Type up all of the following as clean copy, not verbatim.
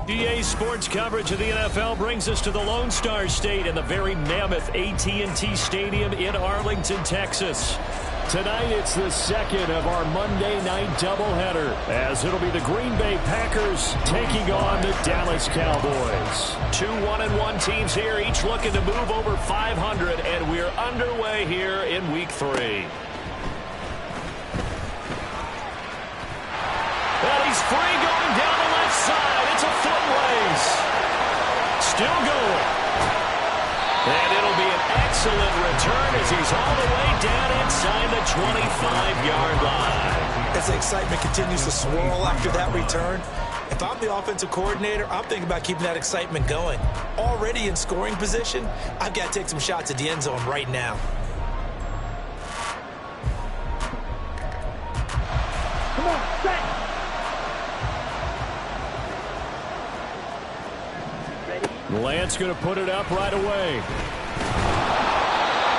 EA Sports coverage of the NFL brings us to the Lone Star State and the very mammoth AT&T Stadium in Arlington, Texas. Tonight, it's the second of our Monday night doubleheader, as it'll be the Green Bay Packers taking on the Dallas Cowboys. Two 1-1 teams here, each looking to move over 500, and we're underway here in Week 3. Well, he's free going down the left side. It's a foot race. Still going. And it'll be an excellent return as he's all the way down inside the 25-yard line. As the excitement continues to swirl after that return, if I'm the offensive coordinator, I'm thinking about keeping that excitement going. Already in scoring position, I've got to take some shots at the end zone right now. Come on, set. Lance going to put it up right away.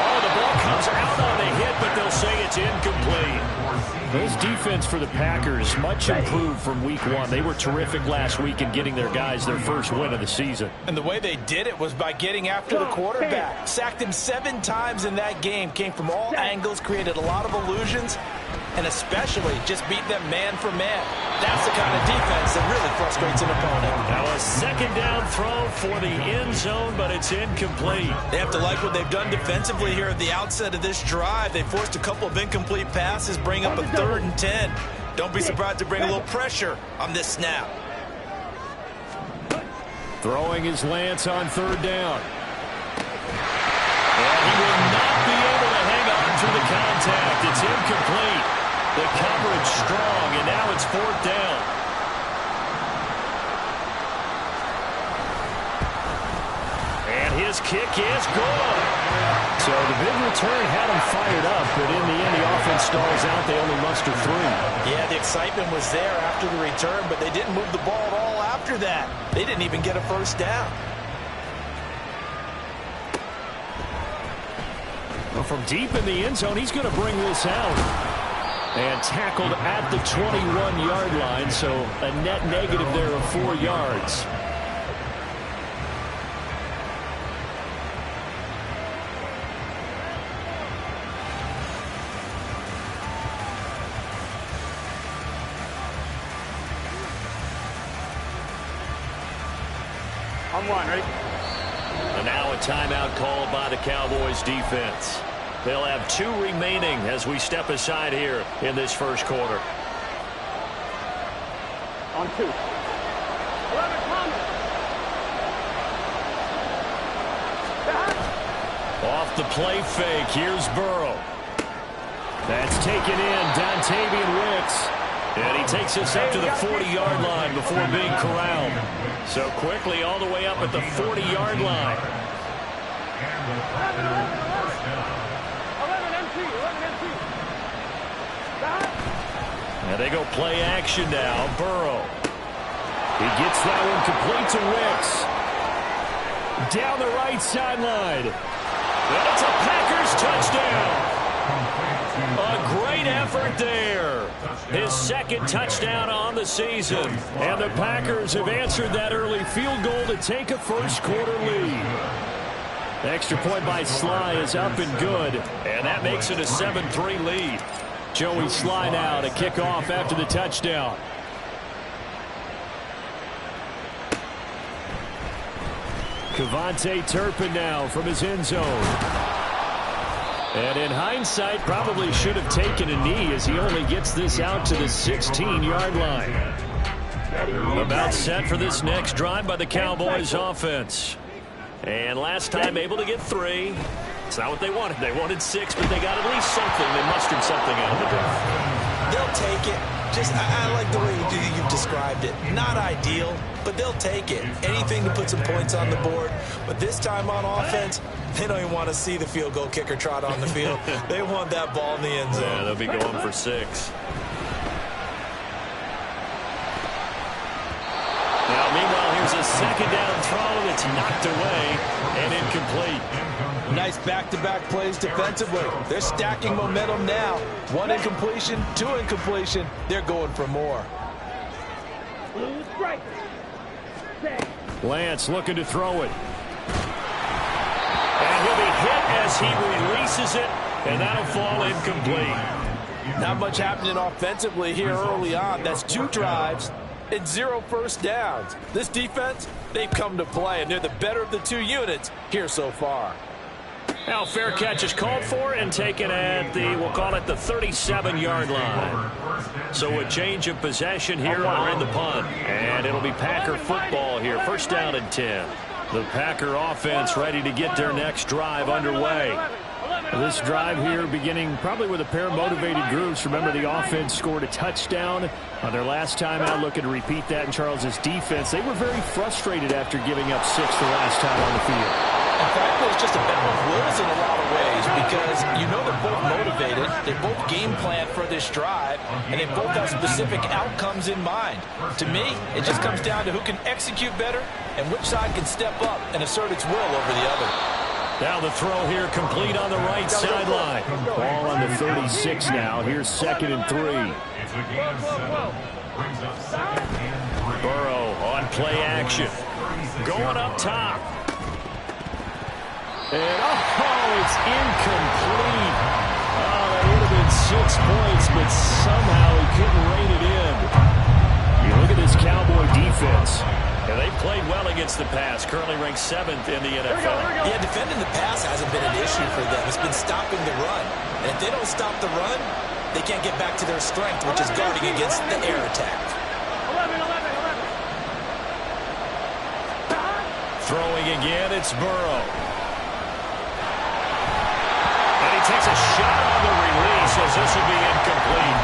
Oh, the ball comes out on the hit, but they'll say it's incomplete. This defense for the Packers, much improved from Week 1. They were terrific last week in getting their guys their first win of the season. And the way they did it was by getting after the quarterback. Sacked him 7 times in that game. Came from all angles, created a lot of illusions, and especially just beat them man for man. That's the kind of defense that really frustrates an opponent. Now a second down throw for the end zone, but it's incomplete. They have to like what they've done defensively here at the outset of this drive. They forced a couple of incomplete passes, bring up a 3rd and 10. Don't be surprised to bring a little pressure on this snap. Throwing is Lance on 3rd down. And he will not be able to hang on to the contact. It's incomplete. The coverage strong, and now it's 4th down. And his kick is good. So the big return had him fired up, but in the end, the offense stalls out. They only muster 3. Yeah, the excitement was there after the return, but they didn't move the ball at all after that. They didn't even get a 1st down. Well, from deep in the end zone, he's going to bring this out. And tackled at the 21-yard line, so a net negative there of 4 yards. On 1, ready? And now a timeout called by the Cowboys defense. They'll have 2 remaining as we step aside here in this first quarter. On 2. 11, Off the play fake, here's Burrow. That's taken in, Dontavian Wicks. And he takes us up to the 40-yard line before being corralled. So quickly all the way up at the 40-yard line. And they go play action now. Burrow. He gets that one complete to Wicks. Down the right sideline. And it's a Packers touchdown. A great effort there. His 2nd touchdown on the season. And the Packers have answered that early field goal to take a first quarter lead. The extra point by Sly is up and good. And that makes it a 7-3 lead. Joey Sly now to kick off after the touchdown. KaVontae Turpin now from his end zone. And in hindsight, probably should have taken a knee as he only gets this out to the 16-yard line. About set for this next drive by the Cowboys offense. And last time able to get 3. It's not what they wanted. They wanted 6, but they got at least something. They mustered something out of the drive. They'll take it. I like the way you've described it. Not ideal, but they'll take it. Anything to put some points on the board. But this time on offense, they don't even want to see the field goal kicker trot on the field. They want that ball in the end zone. Yeah, they'll be going for 6. Now, meanwhile, here's second down throw that's knocked away and incomplete. Nice back-to-back plays defensively. They're stacking momentum now. One incompletion, two incompletion. They're going for more. Lance looking to throw it. And he'll be hit as he releases it, and that'll fall incomplete. Not much happening offensively here early on. That's 2 drives and 0 first downs. This defense, they've come to play, and they're the better of the 2 units here so far. Now fair catch is called for and taken at the, we'll call it the 37-yard line. So a change of possession here on the punt. And it'll be Packer football here. First down and 10. The Packer offense ready to get their next drive underway. This drive here beginning probably with a pair of motivated groups. Remember, the offense scored a touchdown on their last time out. Looking to repeat that in Charles's defense. They were very frustrated after giving up 6 the last time on the field. In fact, it's just a battle of wills in a lot of ways because you know they're both motivated. They both game plan for this drive, and they both have specific outcomes in mind. To me, it just comes down to who can execute better and which side can step up and assert its will over the other. Now the throw here complete on the right sideline. Ball on the 36 now. Here's 2nd and 3. Burrow on play action. Going up top. And, it's incomplete. Oh, that would have been 6 points, but somehow he couldn't rein it in. You look at this Cowboy defense. And they played well against the pass. Currently ranked 7th in the NFL. Yeah, defending the pass hasn't been an issue for them. It's been stopping the run. And if they don't stop the run, they can't get back to their strength, which is guarding against the air attack. 11. Throwing again, it's Burrow. And he takes a shot on the release as this will be incomplete.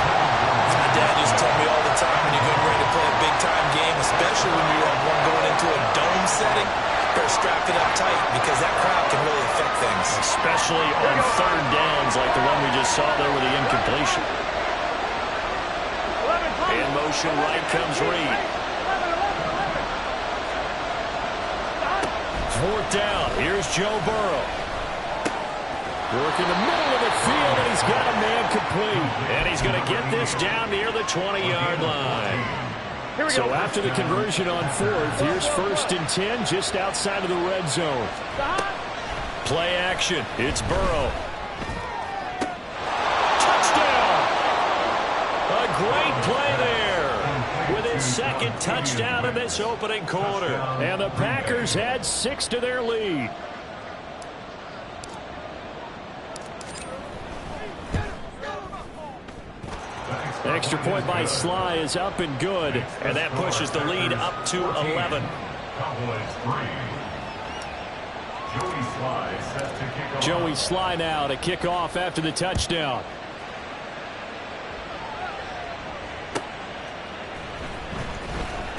My dad used to tell me all the time when you're getting ready to play a big-time game, especially when you have one going into a dome setting, better strap it up tight because that crowd can really affect things. Especially on 3rd downs like the one we just saw there with the incompletion. In motion, right comes Reed. 4th down. Here's Joe Burrow. Working the middle of the field, and he's got a man complete. And he's going to get this down near the 20-yard line. So after the conversion on 4th, here's 1st and 10 just outside of the red zone. Play action. It's Burrow. Touchdown! A great play there with his 2nd touchdown in this opening quarter. And the Packers add 6 to their lead. Extra point by Sly is up and good, and that pushes the lead up to 11. Joey Sly now to kick off after the touchdown.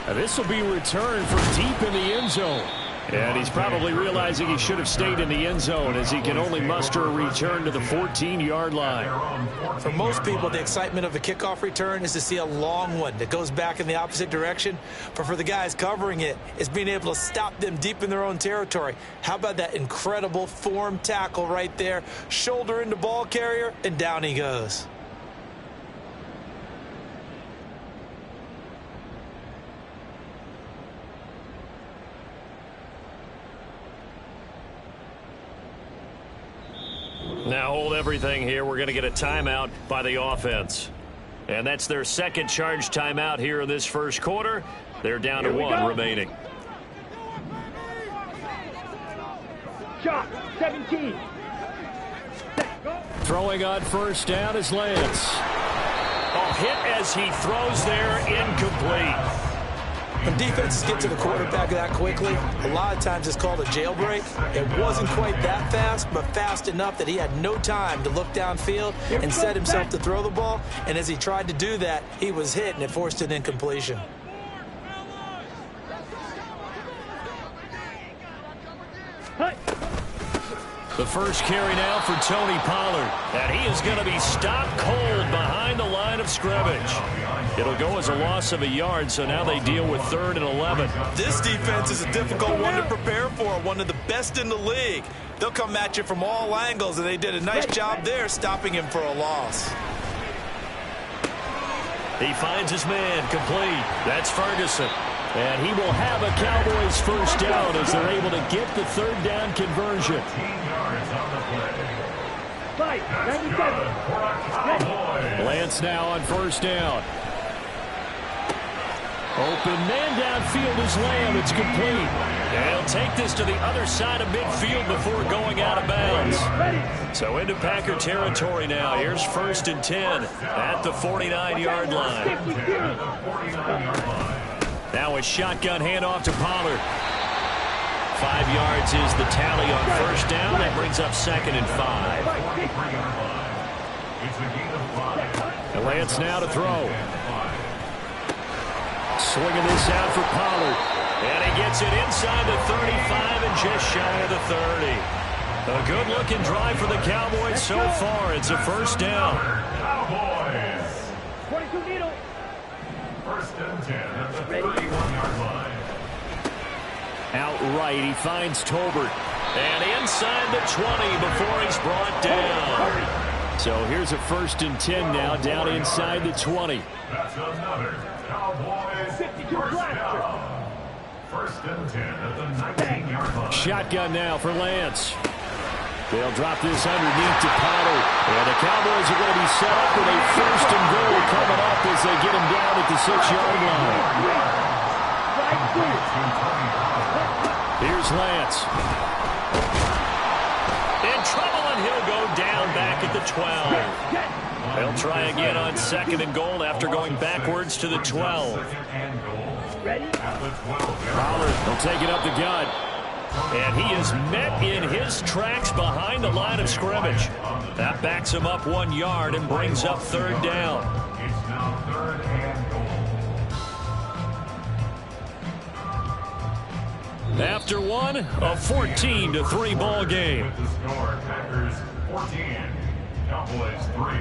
Now this will be returned from deep in the end zone. And he's probably realizing he should have stayed in the end zone as he can only muster a return to the 14-yard line. For most people, the excitement of a kickoff return is to see a long one that goes back in the opposite direction. But for the guys covering it, it's being able to stop them deep in their own territory. How about that incredible form tackle right there? Shoulder into ball carrier, and down he goes. Now hold everything here. We're going to get a timeout by the offense. And that's their 2nd charge timeout here in this first quarter. They're down to 1 remaining. Shot, 17. Throwing on 1st down is Lance. A hit as he throws there, incomplete. When defenses get to the quarterback that quickly, a lot of times it's called a jailbreak. It wasn't quite that fast, but fast enough that he had no time to look downfield and set himself to throw the ball. And as he tried to do that, he was hit, and it forced an incompletion. The first carry now for Tony Pollard. And he is going to be stopped cold behind the line of scrimmage. It'll go as a loss of a yard, so now they deal with 3rd and 11. This defense is a difficult one to prepare for, one of the best in the league. They'll come at you from all angles, and they did a nice job there stopping him for a loss. He finds his man complete. That's Ferguson. And he will have a Cowboys first down as they're able to get the 3rd down conversion. 5-97. Lance now on first down. Open man downfield is Lamb. It's complete. And he'll take this to the other side of midfield before going out of bounds. So into Packer territory now. Here's 1st and 10 at the 49-yard line. Now a shotgun handoff to Pollard. 5 yards is the tally on first down. That brings up 2nd and 5. And Lance now to throw. Swinging this out for Pollard. And he gets it inside the 35 and just shy of the 30. A good-looking drive for the Cowboys so far. It's a first down. 22 needle. 1st and 10 at the 31-yard line. Outright, he finds Tolbert. And inside the 20 before he's brought down. So here's a 1st and 10 now, down inside the 20. That's another Cowboys 52 first blaster. down. 1st and 10 at the 19-yard line. Shotgun now for Lance. They'll drop this underneath to Pollard. And the Cowboys are going to be set up with a 1st and goal coming up as they get him down at the 6-yard line. Here's Lance. In trouble, and he'll go down back at the 12. They'll try again on 2nd and goal after going backwards to the 12. Pollard will take it up the gut. And he is met in his tracks behind the line of scrimmage. That backs him up 1 yard and brings up 3rd down. It's now 3rd and goal. After one, a 14-3 ball game. With the score, Packers 14, Cowboys 3.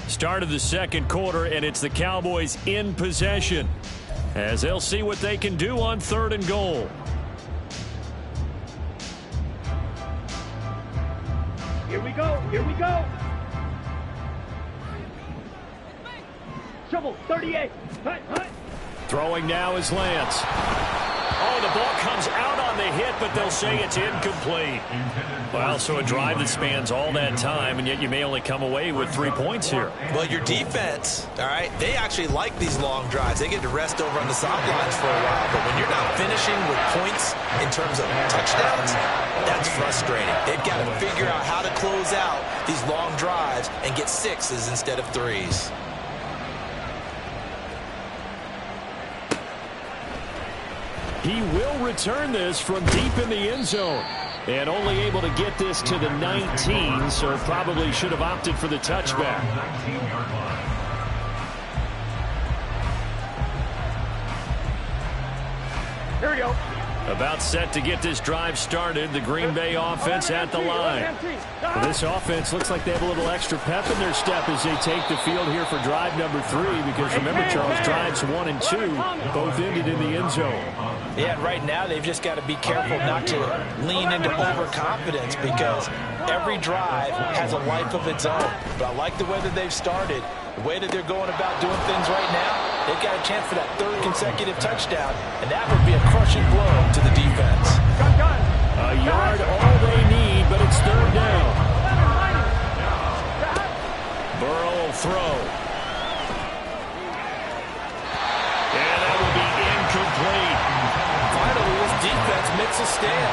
Start of the 2nd quarter, and it's the Cowboys in possession as they'll see what they can do on 3rd and goal. Here we go. Here we go. Shovel 38. Hut, hut. Throwing now is Lance. Oh, the ball comes out on the hit, but they'll say it's incomplete. Well, so a drive that spans all that time, and yet you may only come away with 3 points here. Well, your defense, all right, they actually like these long drives. They get to rest over on the sidelines for a while, but when you're not finishing with points in terms of touchdowns, that's frustrating. They've got to figure out how to close out these long drives and get 6s instead of 3s. He will return this from deep in the end zone. And only able to get this to the 19, so probably should have opted for the touchback. 19-yard line. Here we go. About set to get this drive started. The Green Bay offense at the line. Well, this offense looks like they have a little extra pep in their step as they take the field here for drive number 3. Because remember, Charles, drives 1 and 2 both ended in the end zone. Yeah, right now they've just got to be careful not to lean into overconfidence because every drive has a life of its own. But I like the way that they've started, the way that they're going about doing things right now. They've got a chance for that 3rd consecutive touchdown, and that would be a crushing blow to the defense. A yard, all they need, but it's 3rd down. Burrow will throw. And that will be incomplete. Finally, this defense makes a stand.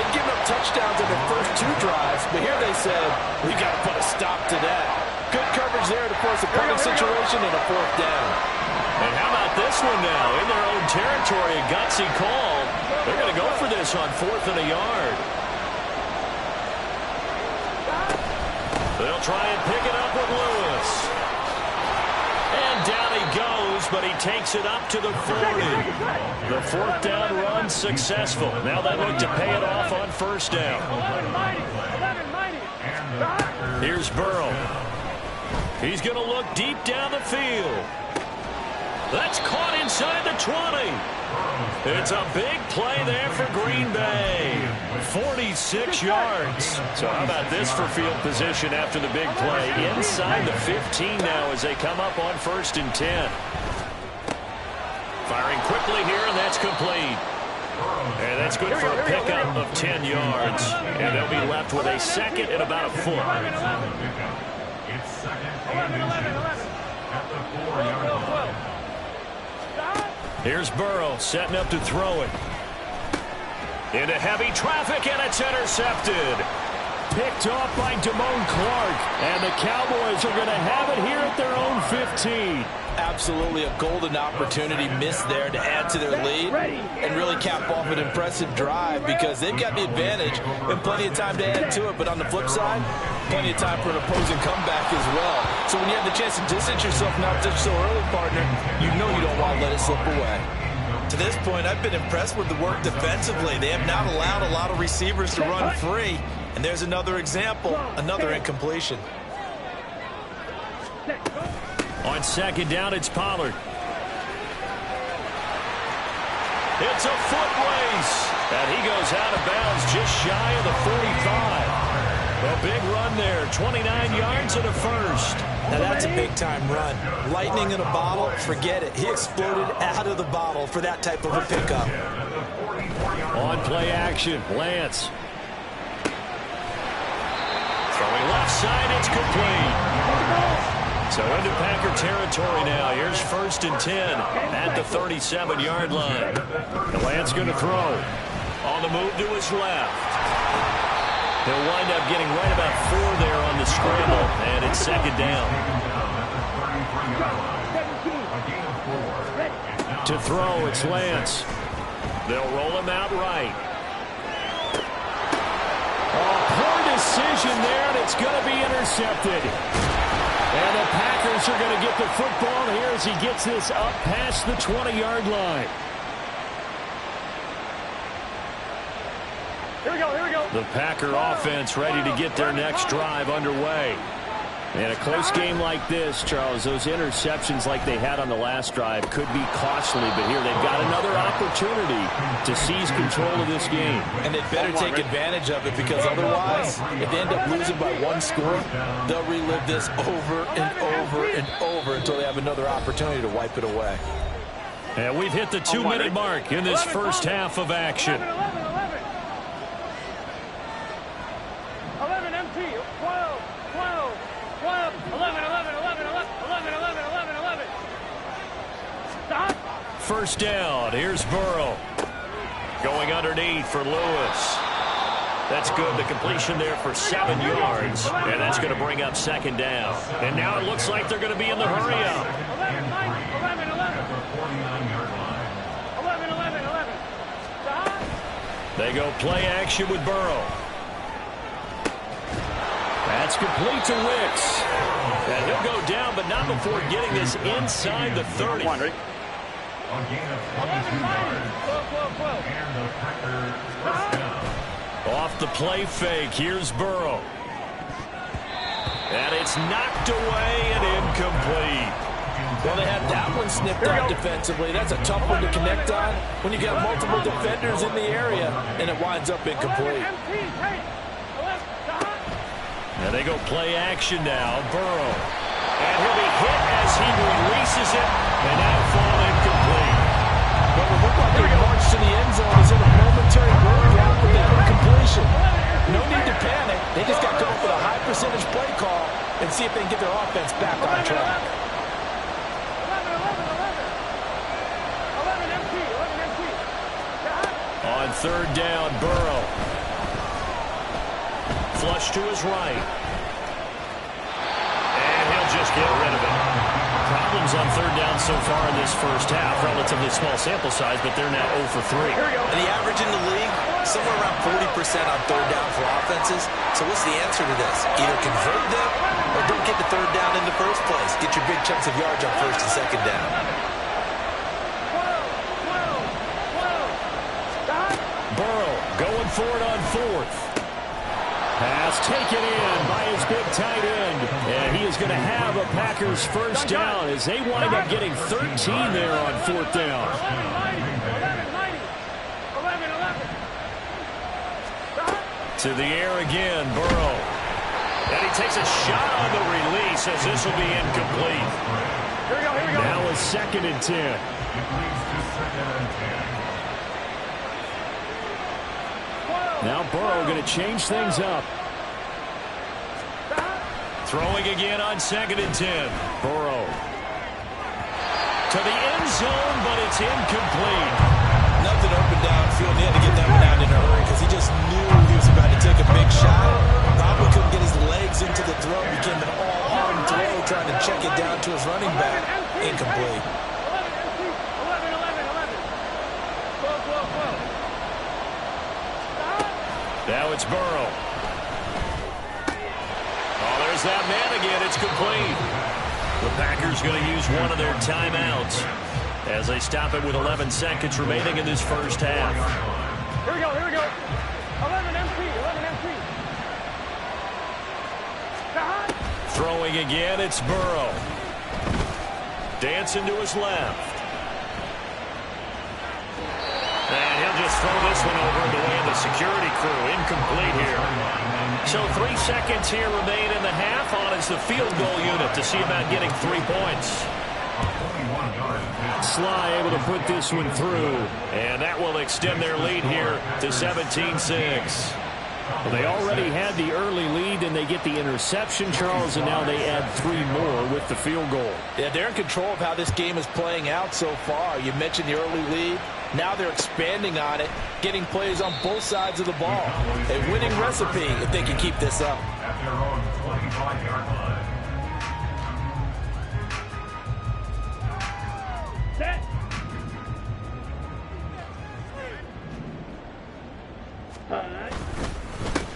They've given up touchdowns in their first 2 drives, but here they said, we got to put a stop to that. Good coverage there to force a punting situation and a 4th down. And how about this one now? In their own territory, a gutsy call. They're going to go for this on 4th and a yard. They'll try and pick it up with Lewis. And down he goes but he takes it up to the 40. The fourth down run successful. Now they look to pay it off on first down. Here's Burrow. He's going to look deep down the field. That's caught inside the 20. It's a big play there for Green Bay. 46 yards. So how about this for field position after the big play? Inside the 15 now as they come up on 1st and 10. Firing quickly here, and that's complete. And that's good for a pickup of 10 yards. And they'll be left with a second and about a foot. It's second and inches at the 4-yard line. Here's Burrow setting up to throw it. Into heavy traffic, and it's intercepted. Picked off by Damone Clark. And the Cowboys are going to have it here at their own 15. Absolutely a golden opportunity missed there to add to their lead and really cap off an impressive drive because they've got the advantage and plenty of time to add to it. But on the flip side, plenty of time for an opposing comeback as well. So when you have the chance to distance yourself from opposition so early, partner, you know you don't want to let it slip away. To this point, I've been impressed with the work defensively. They have not allowed a lot of receivers to run free. And there's another example, another incompletion. On second down, it's Pollard. It's a foot race. And he goes out of bounds just shy of the 45. A big run there, 29 yards and a first. Now that's a big-time run. Lightning in a bottle, forget it. He exploded out of the bottle for that type of a pickup. On play action, Lance. Throwing left side, it's complete. So into Packer territory now. Here's 1st and 10 at the 37-yard line. And Lance going to throw. On the move to his left. He'll wind up getting right about 4 there on the scramble, and it's second down. To throw, it's Lance. They'll roll him out right. Oh, poor decision there, and it's going to be intercepted. And the Packers are going to get the football here as he gets this up past the 20-yard line. Here we go, here we go. The Packer offense ready to get their next drive underway. And a close game like this, Charles, those interceptions like they had on the last drive could be costly, but here they've got another opportunity to seize control of this game. And they'd better take advantage of it because otherwise, if they end up losing by 1 score, they'll relive this over and over and over until they have another opportunity to wipe it away. And we've hit the 2-minute mark in this first half of action. 11 MT, 12, 12, 12, 11, 11, 11, 11, 11, 11, 11, 11. Stop. First down, here's Burrow. Going underneath for Lewis. That's good. The completion there for 7 yards. And that's going to bring up second down. And now it looks like they're going to be in the hurry-up. 11, 11, 11. 11, 11, 11. Stop. They go play action with Burrow. That's complete to Wicks. And he'll go down, but not before getting this inside the 30. A gain of 22 yards. And the Packers first down. Off the play fake, here's Burrow. And it's knocked away and incomplete. Well, they have that one snipped out defensively. That's a tough one to connect on when you got multiple defenders in the area, and it winds up incomplete. And they go play action now, Burrow. And he'll be hit as he releases it, and now fall incomplete. Well, it looked like they marched to the end zone as in a momentary roadblock with that incompletion. No need to panic. They just got to come up with a high percentage play call and see if they can get their offense back on track. 11 MT. On third down, Burrow. Flush to his right. And he'll just get rid of it. Problems on third down so far in this first half. Relatively small sample size, but they're now 0 for 3. And the average in the league, somewhere around 40% on third down for offenses. So what's the answer to this? Either convert them or don't get the third down in the first place. Get your big chunks of yards on first and second down. going for it on fourth. Pass taken in by his big tight end. And he is going to have a Packers first down as they wind up getting 13 there on fourth down. 11. To the air again, Burrow. And he takes a shot on the release as this will be incomplete. Here we go. Now a 2nd and 10. Now Burrow going to change things up. Throwing again on 2nd and 10. Burrow. To the end zone, but it's incomplete. Nothing open downfield. He had to get that one out in a hurry because he just knew he was about to take a big shot. Probably couldn't get his legs into the throw. Became an all-arm throw, trying to check it down to his running back. Incomplete. 11. Now it's Burrow. Oh, there's that man again. It's complete. The Packers going to use one of their timeouts as they stop it with 11 seconds remaining in this first half. Here we go. 11 MP. Throwing again, it's Burrow. Dancing to his left. And he'll just throw this one over the way of the security crew. Incomplete here. So 3 seconds here remain in the half. On is the field goal unit to see about getting 3 points. Sly able to put this one through. And that will extend their lead here to 17-6. Well, they already had the early lead, and they get the interception, Charles, and now they add 3 more with the field goal. Yeah, they're in control of how this game is playing out so far. You mentioned the early lead. Now they're expanding on it, getting plays on both sides of the ball. A winning recipe if they can keep this up. At their own 25-yard line. Set.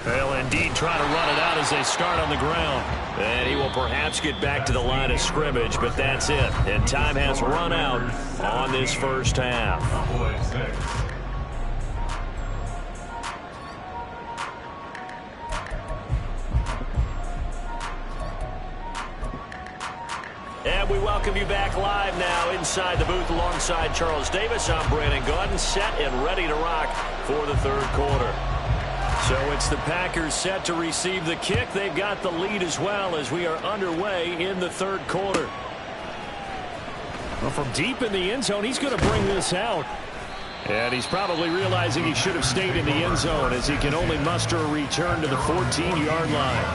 They'll indeed try to run it out as they start on the ground. And he will perhaps get back to the line of scrimmage, but that's it. And time has run out on this first half. Cowboys 6. And we welcome you back live now inside the booth alongside Charles Davis. I'm Brandon Gaudin, set and ready to rock for the third quarter. So it's the Packers set to receive the kick. They've got the lead as well as we are underway in the third quarter. Well, from deep in the end zone, he's going to bring this out. And he's probably realizing he should have stayed in the end zone as he can only muster a return to the 14-yard line.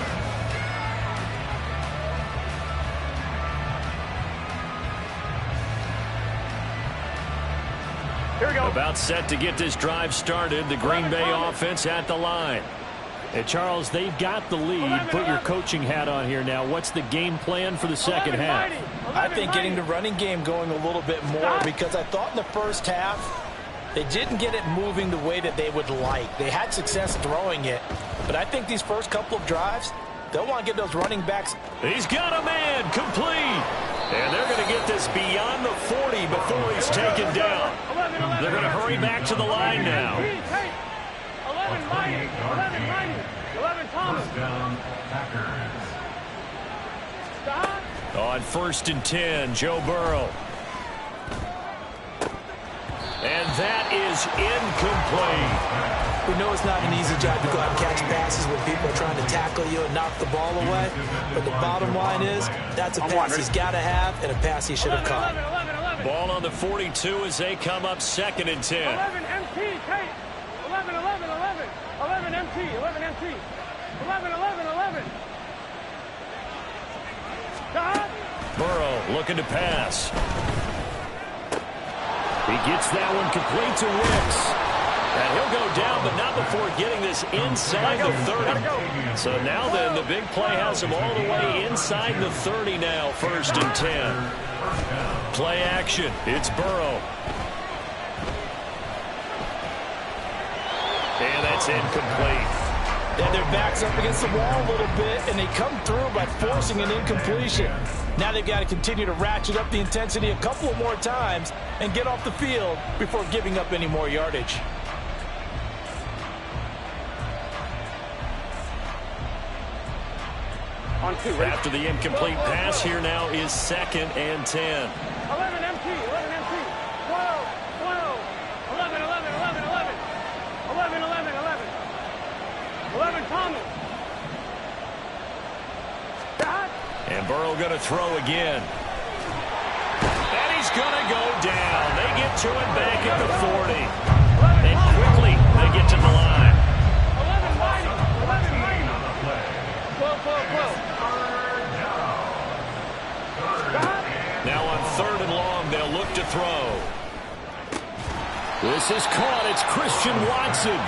Here we go. About set to get this drive started. The Green Bay offense at the line. And Charles, they've got the lead. Put your coaching hat on here now. What's the game plan for the second half? I think getting the running game going a little bit more because I thought in the first half they didn't get it moving the way that they would like. They had success throwing it, but I think these first couple of drives, they'll want to get those running backs. He's got a man complete. And they're going to get this beyond the 40 before he's taken down. They're going to hurry back to the line now. 11 Mighty. 11 Thomas. First down, Packers. Stop. On 1st and 10, Joe Burrow. And that is incomplete. We know it's not an easy job to go out and catch passes when people are trying to tackle you and knock the ball away. But the bottom line is, that's a pass he's got to have and a pass he should have caught. 11. Ball on the 42 as they come up 2nd and 10. 11 MT, Kate. 11 MT. 11. Stop. Burrow looking to pass. He gets that one complete to Wicks. And he'll go down, but not before getting this inside the 30. So now then, the big play has him all the way inside the 30 now, 1st and 10. Play action. It's Burrow. And that's incomplete. And their back's up against the wall a little bit, and they come through by forcing an incompletion. Now they've got to continue to ratchet up the intensity a couple of more times and get off the field before giving up any more yardage. On 2, ready? After the incomplete pass, here now is 2nd and 10. 11 MT, 11 MT. 12, 12. 11, 11, 11, 11. 11, 11, 11. 11 Thomas. Dot. And Burrow going to throw again. And he's going to go down. They get to it back at the 40. And quickly they get to the line. 11 Whiting. 11 Whiting. 12, 12, 12. Now on 3rd and long, they'll look to throw. This is caught. It's Christian Watson.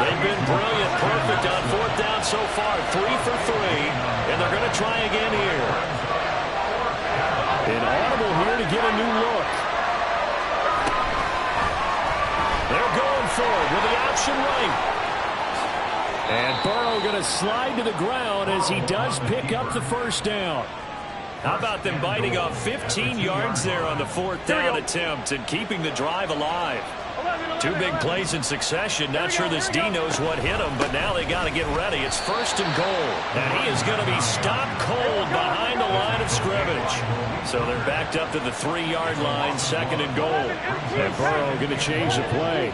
They've been brilliant, perfect on 4th down so far. 3 for 3, and they're going to try again here. An audible here to get a new look. They're going for it with the option right. And Burrow going to slide to the ground as he does pick up the 1st down. How about them biting off 15 yards there on the 4th down attempt and keeping the drive alive? 2 big plays in succession. Not sure this D knows what hit him, but now they got to get ready. It's 1st and goal. And he is going to be stopped cold behind the line of scrimmage. So they're backed up to the 3-yard line, 2nd and goal. And Burrow going to change the play.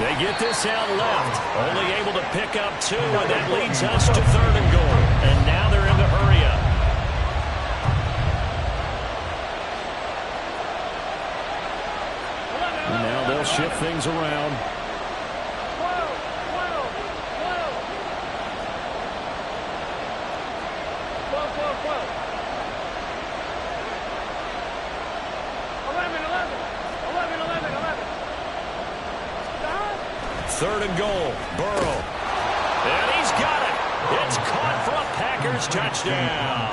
They get this out left. Only able to pick up 2, and that leads us to 3rd and goal. And now they're in the hurry up. And now they'll shift things around. 12, 12, 12. 12, 12, 12. 11, 11. 11, 11, 11. 3rd and goal. Burrow. And he's got it. It's caught for a Packers touchdown.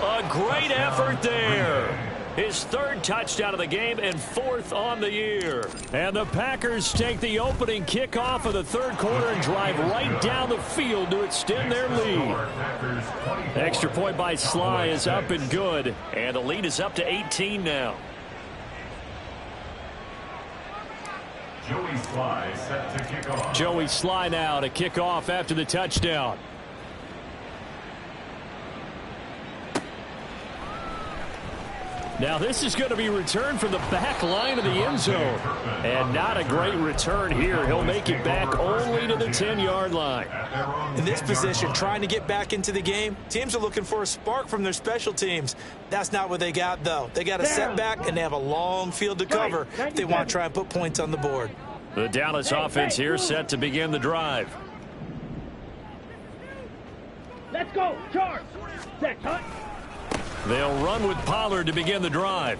A great effort there. His 3rd touchdown of the game and 4th on the year. And the Packers take the opening kickoff of the 3rd quarter and drive right down the field to extend their lead. Extra point by Sly is up and good. And the lead is up to 18 now. Joey Sly set to kick off. Joey Sly now to kick off after the touchdown. Now this is going to be returned from the back line of the end zone. And not a great return here. He'll make it back only to the 10-yard line. In this position, trying to get back into the game, teams are looking for a spark from their special teams. That's not what they got, though. They got a setback, and they have a long field to cover if they want to try and put points on the board. The Dallas offense here set to begin the drive. Let's go. Charge. Set, cut. They'll run with Pollard to begin the drive.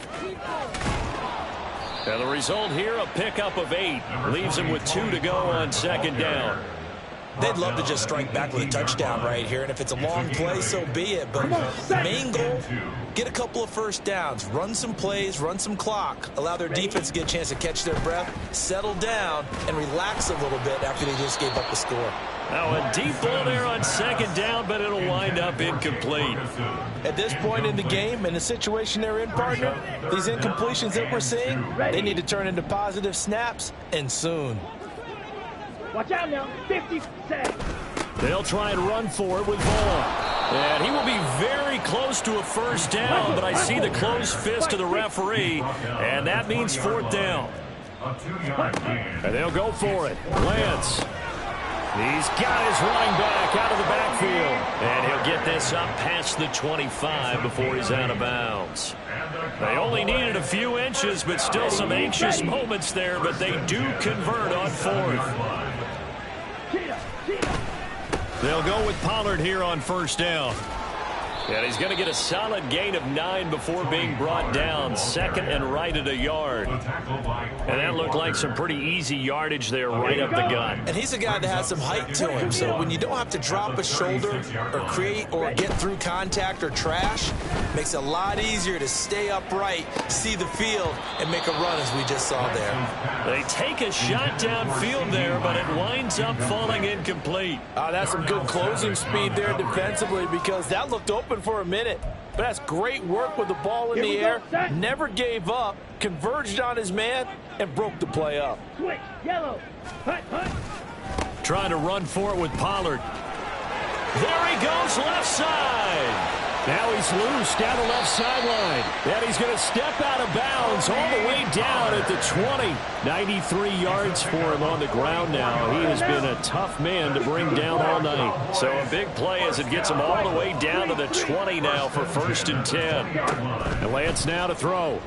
And the result here, a pickup of 8. Leaves him with 2 to go on 2nd down. They'd love to just strike back with a touchdown right here, and if it's a long play, so be it. But the main goal, get a couple of 1st downs, run some plays, run some clock, allow their defense to get a chance to catch their breath, settle down, and relax a little bit after they just gave up the score. Now a deep ball there on 2nd down, but it'll wind up incomplete. At this point in the game, and the situation they're in, partner, these incompletions that we're seeing, they need to turn into positive snaps, and soon. Watch out now. 50 seconds. They'll try and run for it with Vaughn. And he will be very close to a 1st down, but I see the closed fist of the referee, and that means 4th down. And they'll go for it. Lance. He's got his running back out of the backfield. And he'll get this up past the 25 before he's out of bounds. They only needed a few inches, but still some anxious moments there, but they do convert on 4th. They'll go with Pollard here on 1st down. And he's going to get a solid gain of 9 before being brought down. 2nd and right at a yard. And that looked like some pretty easy yardage there right up the gut. And he's a guy that has some height to him, so when you don't have to drop a shoulder or create or get through contact or trash, makes it a lot easier to stay upright, see the field, and make a run as we just saw there. They take a shot downfield there, but it winds up falling incomplete. That's some good closing speed there defensively, because that looked open for a minute. But that's great work with the ball in the air. Never gave up, converged on his man, and broke the play up. Switch, yellow. Hut, hut. Trying to run for it with Pollard. There he goes, left side. Now he's loose down the left sideline. And he's going to step out of bounds all the way down at the 20. 93 yards for him on the ground now. He has been a tough man to bring down all night. So a big play as it gets him all the way down to the 20 now for 1st and 10. And Lance now to throw.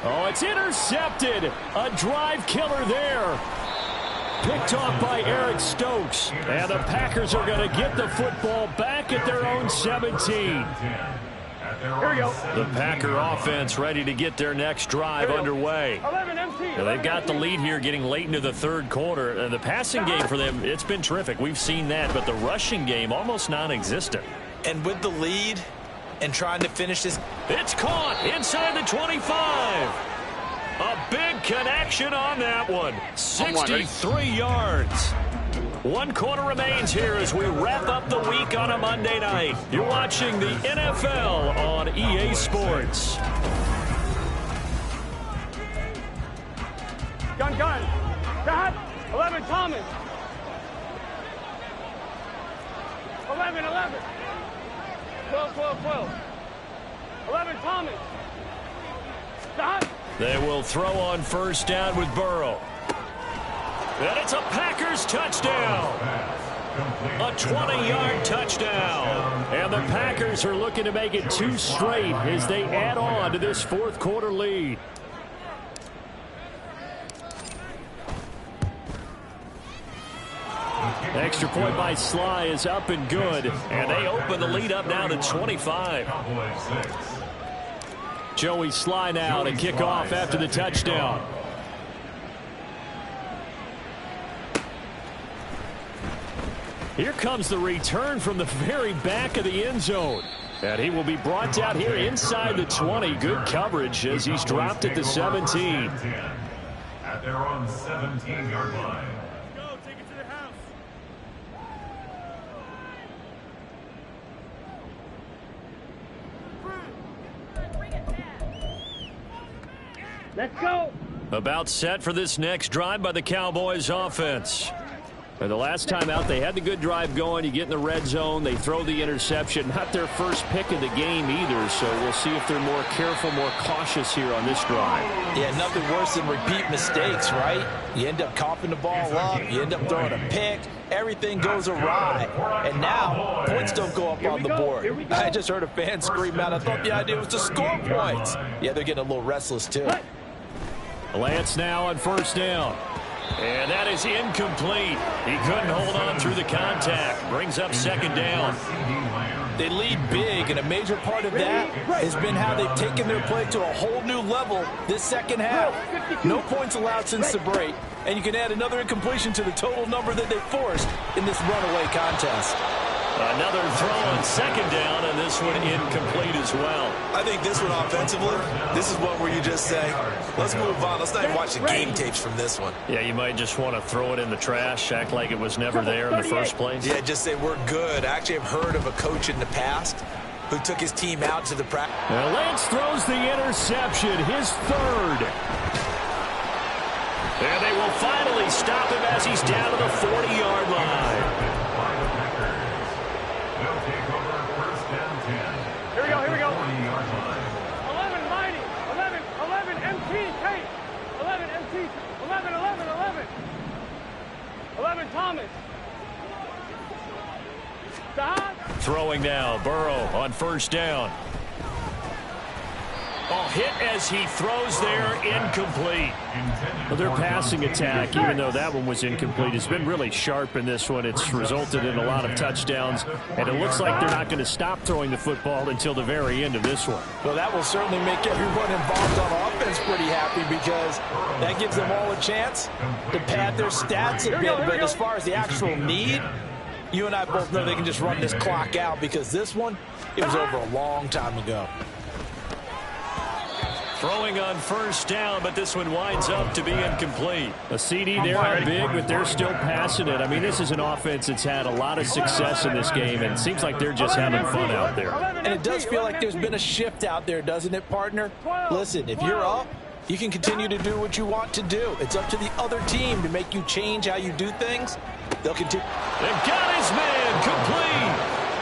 Oh, it's intercepted. A drive killer there. Picked off by Eric Stokes. And the Packers are going to get the football back at their own 17. Here we go. The Packer offense ready to get their next drive underway. 11 MT. Now, they've got the lead here getting late into the 3rd quarter. The passing game for them, it's been terrific. We've seen that, but the rushing game almost non-existent. And with the lead and trying to finish this. It's caught inside the 25. A big connection on that one. 63 yards. 1 quarter remains here as we wrap up the week on a Monday night. You're watching the NFL on EA Sports. Gun. Got 11 Thomas. 11. 12. 11 Thomas. Stop. They will throw on 1st down with Burrow. And it's a Packers touchdown. A 20-yard touchdown. And the Packers are looking to make it 2 straight as they add on to this 4th quarter lead. Extra point by Sly is up and good. And they open the lead up now to 25. Joey Sly now to kick off after the touchdown. Here comes the return from the very back of the end zone. And he will be brought down here inside the 20. Good coverage as he's dropped at the 17. At their own 17-yard line. Go, take it to the house. Let's go. About set for this next drive by the Cowboys offense. And the last time out, they had the good drive going. You get in the red zone, they throw the interception. Not their first pick of the game either, so we'll see if they're more careful, more cautious here on this drive. Yeah, nothing worse than repeat mistakes, right? You end up coughing the ball up, you end up throwing a pick, everything goes awry. And now, points don't go up on the board. I just heard a fan scream out, I thought the idea was to score points. Yeah, they're getting a little restless too. Lance now on 1st down. And that is incomplete. He couldn't hold on through the contact. Brings up 2nd down. They lead big, and a major part of that has been how they've taken their play to a whole new level this 2nd half. No points allowed since the break, and you can add another incompletion to the total number that they forced in this runaway contest. Another throw on 2nd down, and this one incomplete as well. I think this one offensively, this is one where you just say, let's move on. Let's not even watch the game tapes from this one. Yeah, you might just want to throw it in the trash, act like it was never there in the first place. Yeah, just say we're good. I actually have heard of a coach in the past who took his team out to the practice. Lance throws the interception, his 3rd. And they will finally stop him as he's down to the 40-yard line. Here we go. 11 Mighty. 11 MT. Kate. 11 MT. 11 Thomas. Stop. Throwing now, Burrow on 1st down. Oh, hit as he throws there, incomplete. Well, their passing attack, even though that one was incomplete, has been really sharp in this one. It's resulted in a lot of touchdowns, and it looks like they're not going to stop throwing the football until the very end of this one. Well, that will certainly make everyone involved on offense pretty happy because that gives them all a chance to pad their stats a bit. But as far as the actual need, you and I both know they can just run this clock out because this one, it was over a long time ago. Throwing on 1st down, but this one winds up to be incomplete. A CD there on big, but they're still passing it. I mean, this is an offense that's had a lot of success in this game, and it seems like they're just having fun out there. And it does feel like there's been a shift out there, doesn't it, partner? Listen, if you're up, You can continue to do what you want to do. It's up to the other team to make you change how you do things. They'll continue. They've got his man complete.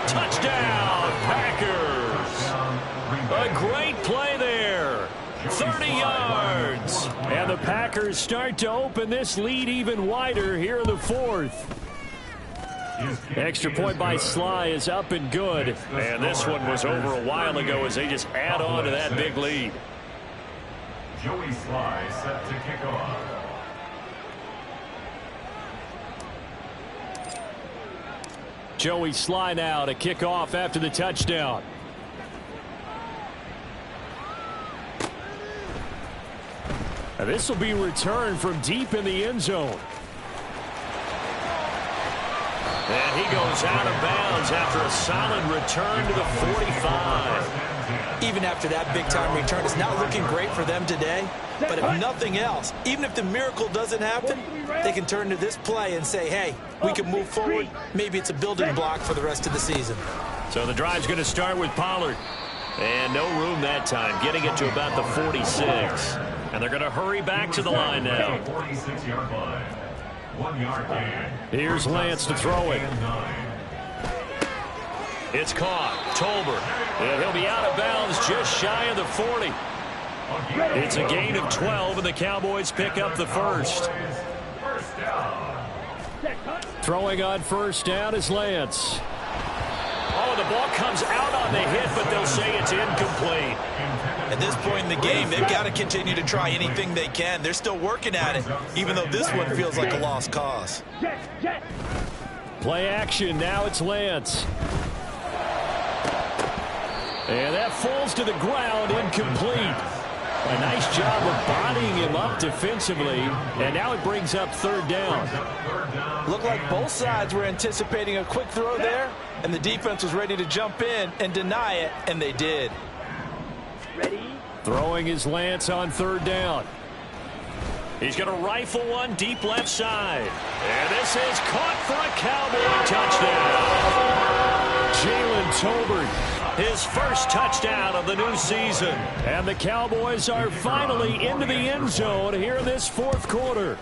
Touchdown, Packers. A great play there. 30 yards. And the Packers start to open this lead even wider here in the fourth. Extra point by Sly is up and good. And this one was over a while ago as they just add on to that big lead. Joey Sly set to kick off. Joey Sly now to kick off after the touchdown. And this will be returned from deep in the end zone. And he goes out of bounds after a solid return to the 45. Even after that big-time return, it's not looking great for them today. But if nothing else, even if the miracle doesn't happen, they can turn to this play and say, hey, we can move forward. Maybe it's a building block for the rest of the season. So the drive's going to start with Pollard. And no room that time, getting it to about the 46. And they're going to hurry back to the line now. 46-yard line. 1 yard gain. Here's Lance to throw it. It's caught. Tolbert. And he'll be out of bounds just shy of the 40. It's a gain of 12, and the Cowboys pick up the first. First down. Throwing on first down is Lance. Oh, the ball comes out on the hit, but they'll say it's incomplete. At this point in the game, they've got to continue to try anything they can. They're still working at it, even though this one feels like a lost cause. Play action. Now it's Lance. And that falls to the ground, incomplete. A nice job of bodying him up defensively, and now it brings up third down. Looked like both sides were anticipating a quick throw there, and the defense was ready to jump in and deny it, and they did. Ready? Throwing is Lance on third down. He's going to rifle one deep left side. And this is caught for a Cowboy touchdown. Jalen Tolbert, his first touchdown of the new season. And the Cowboys are finally into the end zone here in this fourth quarter.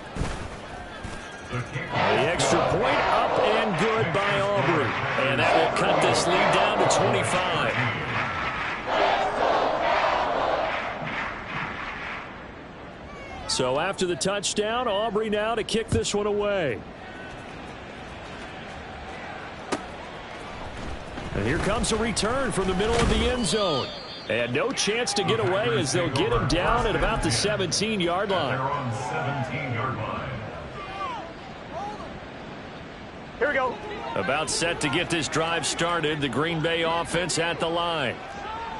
The extra point up and good by Aubrey. And that will cut this lead down to 25. So after the touchdown, Aubrey now to kick this one away. And here comes a return from the middle of the end zone. And no chance to get away as they'll get him down at about the 17-yard line. They're on 17-yard line. Here we go. About set to get this drive started, the Green Bay offense at the line.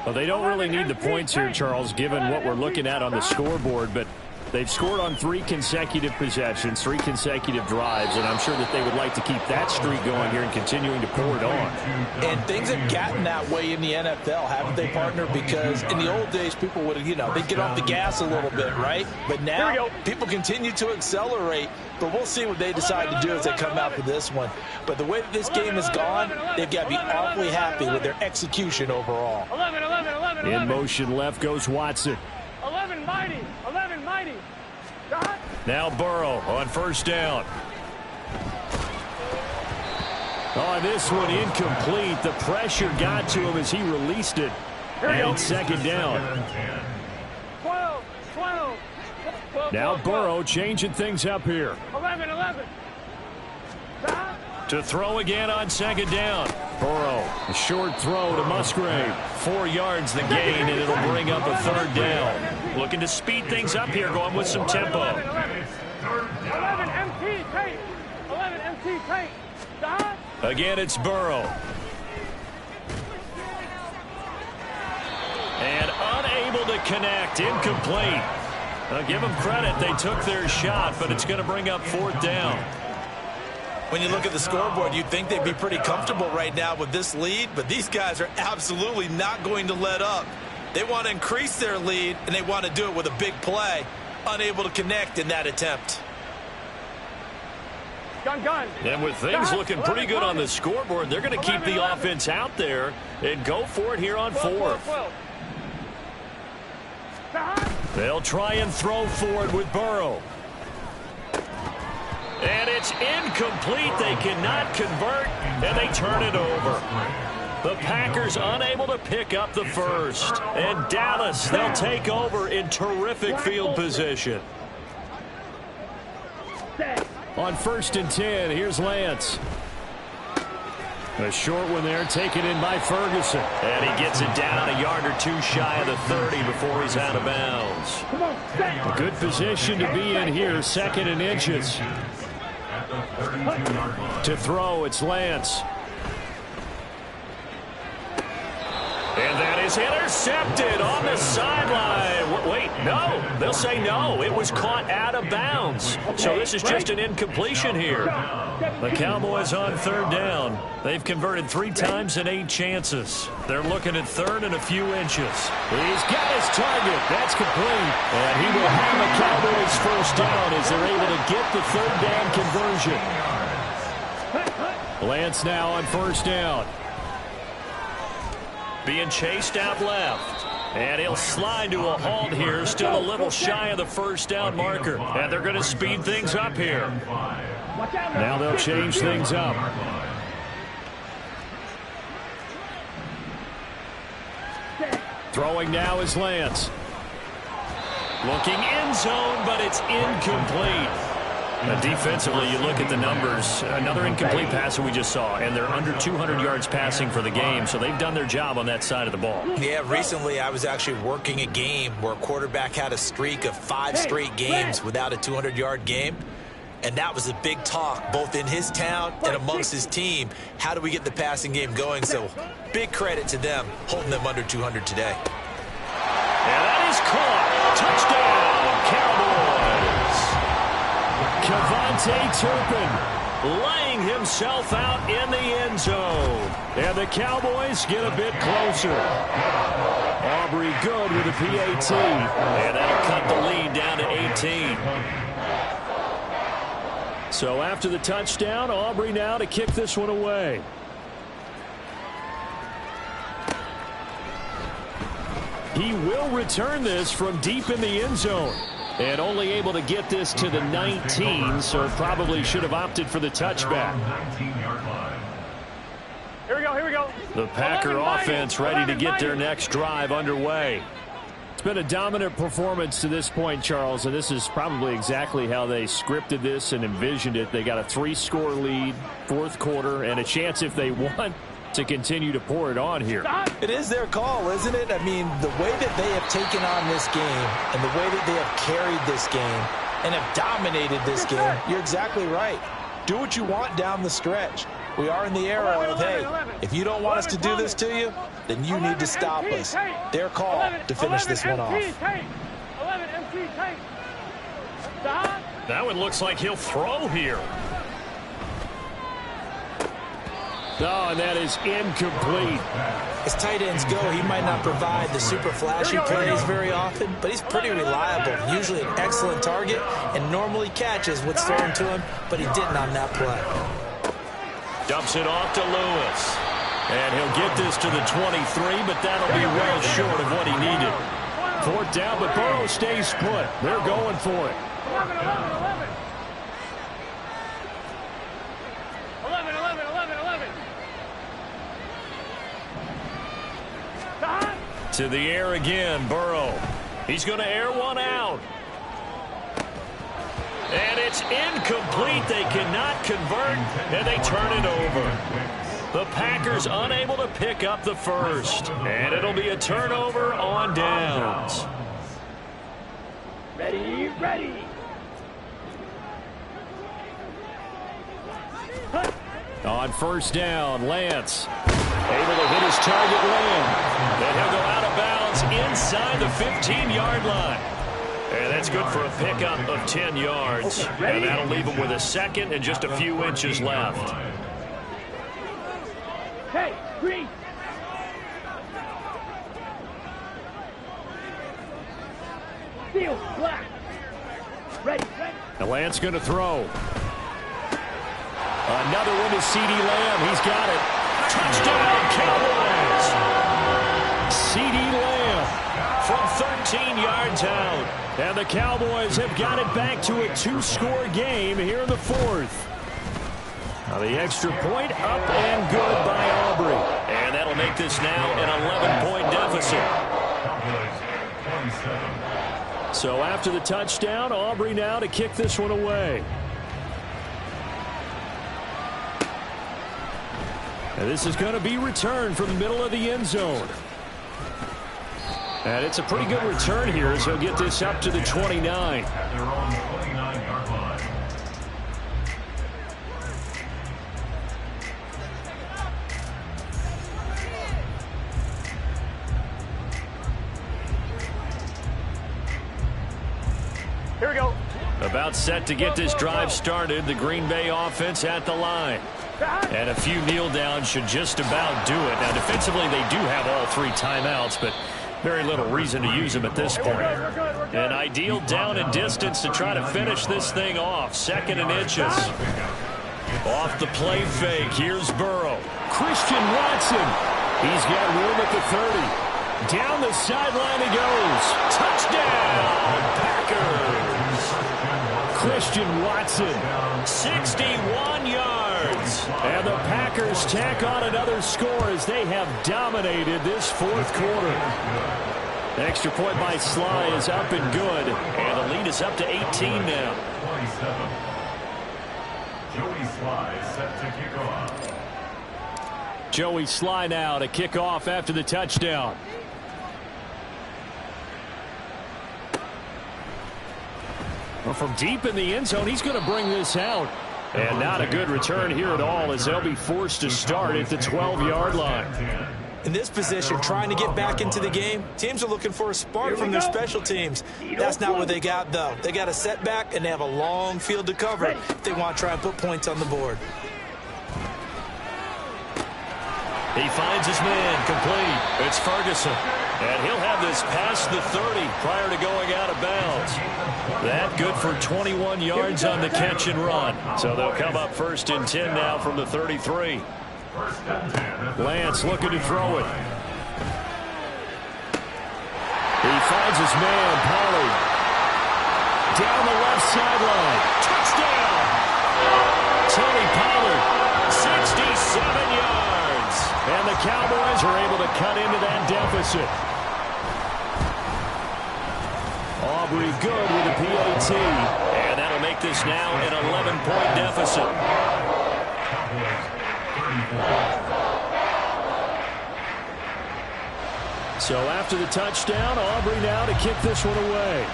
Well, they don't really need the points here, Charles, given what we're looking at on the scoreboard, but they've scored on 3 consecutive possessions, 3 consecutive drives, and I'm sure that they would like to keep that streak going here and continuing to pour it on. And things have gotten that way in the NFL, haven't they, partner? Because in the old days, people would, they'd get off the gas a little bit, right? But now, people continue to accelerate, but we'll see what they decide to do as they come out for this one. But the way that this game has gone, they've got to be awfully happy with their execution overall. 11. In motion left goes Watson. 11 mighty. 11 mighty. Dot. Now Burrow on first down. On this one, incomplete. The pressure got to him as he released it. And second down. 12. Now Burrow changing things up here. 11. Dot. To throw again on second down. Burrow, a short throw to Musgrave. 4 yards the gain, and it'll bring up a third down. Looking to speed things up here, going with some tempo. 11 MT tape. 11 MT tape. Dot. Again, it's Burrow. And unable to connect, incomplete. I'll give them credit, they took their shot, but it's going to bring up fourth down. When you look at the scoreboard, you'd think they'd be pretty comfortable right now with this lead, but these guys are absolutely not going to let up. They want to increase their lead, and they want to do it with a big play. Unable to connect in that attempt. Gun. And with things looking pretty good on the scoreboard, they're going to keep the offense out there and go for it here on fourth. 12. They'll try and throw for it with Burrow. And it's incomplete. They cannot convert, and they turn it over. The Packers unable to pick up the first. And Dallas, they'll take over in terrific field position. On 1st and 10, here's Lance. A short one there, taken in by Ferguson. And he gets it down a yard or two shy of the 30 before he's out of bounds. A good position to be in here, 2nd and inches. To throw, it's Lance. And that is intercepted on the sideline. Wait, no. They'll say no. It was caught out of bounds. So this is just an incompletion here. The Cowboys on 3rd down. They've converted 3 times in 8 chances. They're looking at 3rd and a few inches. He's got his target. That's complete. And he will have the Cowboys first down as they're able to get the 3rd down conversion. Lance now on 1st down. Being chased out left. And he'll slide to a halt here. Still a little shy of the 1st down marker. And they're going to speed things up here. Now they'll change things up. Throwing now is Lance. Looking end zone, but it's incomplete. Defensively, you look at the numbers. Another incomplete pass that we just saw, and they're under 200 yards passing for the game, so they've done their job on that side of the ball. Yeah, recently I was actually working a game where a quarterback had a streak of 5 straight games without a 200-yard game, and that was a big talk both in his town and amongst his team. How do we get the passing game going? So big credit to them holding them under 200 today. And that is caught. Touchdown, Cowboys. Kevontae Turpin laying himself out in the end zone. And the Cowboys get a bit closer. Aubrey good with a PAT. And that'll cut the lead down to 18. So after the touchdown, Aubrey now to kick this one away. He will return this from deep in the end zone. And only able to get this to the 19, so probably should have opted for the touchback. Here we go, here we go. The Packer offense ready to get their next drive underway. It's been a dominant performance to this point, Charles, and this is probably exactly how they scripted this and envisioned it. They got a 3-score lead, 4th quarter, and a chance if they want to continue to pour it on here. It is their call, isn't it? I mean, the way that they have taken on this game and the way that they have carried this game and have dominated this game, you're exactly right. Do what you want down the stretch. We are in the era of, hey, if you don't want us to do this to you, then you need to stop us. Their call to finish this one off. That one looks like he'll throw here. Oh, and that is incomplete. As tight ends go, he might not provide the super flashy plays very often, but he's pretty reliable. Usually an excellent target and normally catches what's thrown to him, but he didn't on that play. Dumps it off to Lewis. And he'll get this to the 23, but that'll be well short of what he needed. 4th down, but Burrow stays put. They're going for it. 11. To the air again, Burrow. He's going to air one out. And it's incomplete. They cannot convert, and they turn it over. The Packers unable to pick up the first. And it'll be a turnover on downs. Ready. On 1st down, Lance able to hit his target Lamb. And he'll go out of bounds inside the 15-yard line. And that's good for a pickup of 10 yards. And that'll leave him with a 2nd and just a few inches left. Hey, green. Steel, black. Ready. Now Lance going to throw. Another one to CeeDee Lamb. He's got it. Touchdown, Cowboys! CeeDee Lamb from 13 yards out. And the Cowboys have got it back to a 2-score game here in the fourth. Now the extra point up and good by Aubrey. And that'll make this now an 11-point deficit. So after the touchdown, Aubrey now to kick this one away. And this is going to be returned from the middle of the end zone. And it's a pretty good return here as he'll get this up to the 29. At their own 29-yard line. Here we go. About set to get this drive started. The Green Bay offense at the line. And a few kneel downs should just about do it. Now defensively they do have all 3 timeouts, but very little reason to use them at this point. An ideal down and distance to try to finish this thing off. 2nd and inches. Off the play fake. Here's Burrow. Christian Watson. He's got room at the 30. Down the sideline he goes. Touchdown, Packers. Christian Watson, 61 yards. And the Packers tack on another score as they have dominated this fourth quarter. The extra point by Sly is up and good. And the lead is up to 18 now. 27. Joey Sly set to kick off. Joey Sly now to kick off after the touchdown. Well, from deep in the end zone, he's going to bring this out. And not a good return here at all as they'll be forced to start at the 12-yard line. In this position, trying to get back into the game, teams are looking for a spark from their special teams. That's not what they got, though. They got a setback, and they have a long field to cover if they want to try and put points on the board. He finds his man complete. It's Ferguson. And he'll have this past the 30 prior to going out of bounds. That good for 21 yards on the catch and run. So they'll come up 1st and 10 now from the 33. Lance looking to throw it. He finds his man, Pollard. Down the left sideline. Touchdown! Tony Pollard, 67 yards. And the Cowboys are able to cut into that deficit. Aubrey good with a PAT. And that'll make this now an 11-point deficit. So after the touchdown, Aubrey now to kick this one away.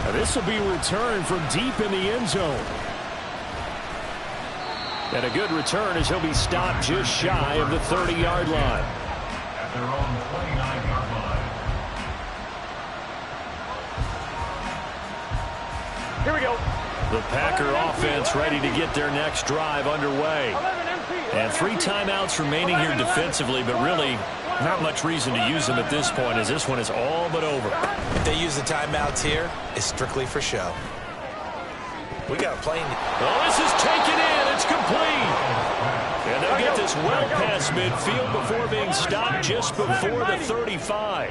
Now this will be returned from deep in the end zone. And a good return as he'll be stopped just shy of the 30-yard line. At their own 29-yard line. Here we go. The Packer offense ready to get their next drive underway. And 3 timeouts remaining here defensively, but really not much reason to use them at this point as this one is all but over. If they use the timeouts here, it's strictly for show. We got a play. Oh, this is taken in. It's complete. And they'll get this well past midfield before being stopped just before the 35.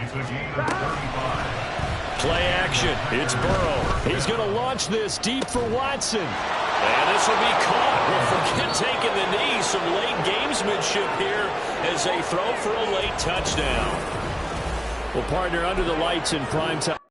Play action. It's Burrow. He's going to launch this deep for Watson. And this will be caught. Well, forget taking the knee. Some late gamesmanship here as they throw for a late touchdown. Well, partner, under the lights in prime time.